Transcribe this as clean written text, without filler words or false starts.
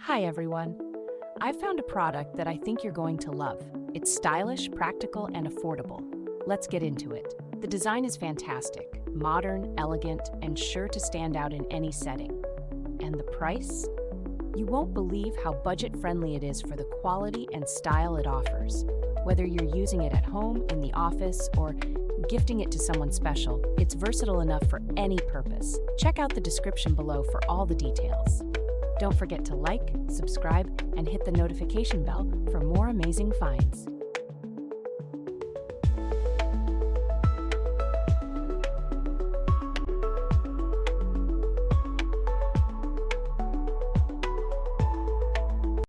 Hi everyone. I've found a product that I think you're going to love. It's stylish, practical, and affordable. Let's get into it. The design is fantastic, modern, elegant, and sure to stand out in any setting. And the price? You won't believe how budget-friendly it is for the quality and style it offers. Whether you're using it at home, in the office, or gifting it to someone special, it's versatile enough for any purpose. Check out the description below for all the details. Don't forget to like, subscribe, and hit the notification bell for more amazing finds.